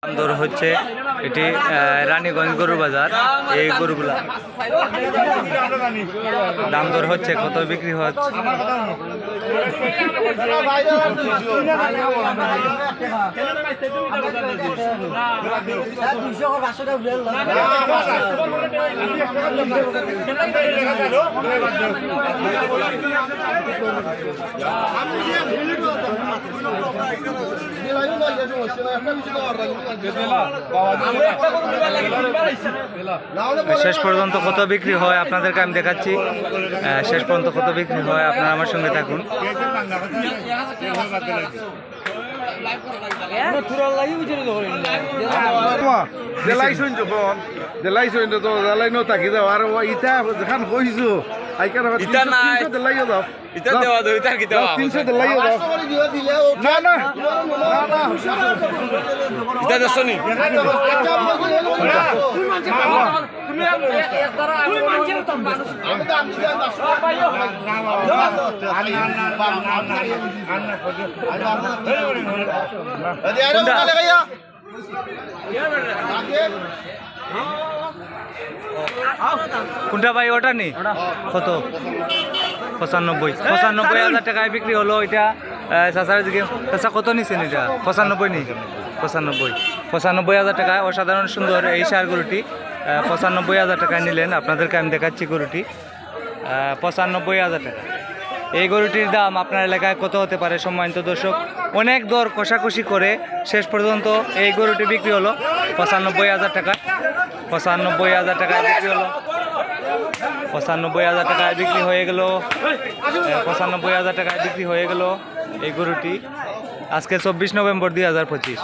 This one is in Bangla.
দাম দর হচ্ছে এটি রানীগঞ্জ গরু বাজার। এই গরুগুলা দাম দর হচ্ছে, কত বিক্রি হচ্ছে। শেষ পর্যন্ত কত বিক্রি হয় আপনাদেরকে আমি দেখাচ্ছি। শেষ পর্যন্ত কত বিক্রি হয় আপনারা আমার সঙ্গে থাকুন। কোনটা ভাই? ওটা নেই। কত? 95,000 টাকায় বিক্রি হলো এটা। চাচার দিকে চাচা কত নিচ্ছেন এটা? 95 নেই, 95,000 টাকায় অসাধারণ সুন্দর এই সার গরুটি 95,000 টাকায় নিলেন। আপনাদেরকে আমি দেখাচ্ছি গরুটি 95,000 টাকা। এই গরুটির দাম আপনার এলাকায় কত হতে পারে সম্মানিত দর্শক? অনেক দর কষাকষি করে শেষ পর্যন্ত এই গরুটি বিক্রি হলো 95,000 টাকা। 95,000 টাকায় বিক্রি হলো। 95,000 টাকায় বিক্রি হয়ে গেল। 95,000 টাকায় বিক্রি হয়ে গেল এই গরুটি আজকে 24 নভেম্বর 2025।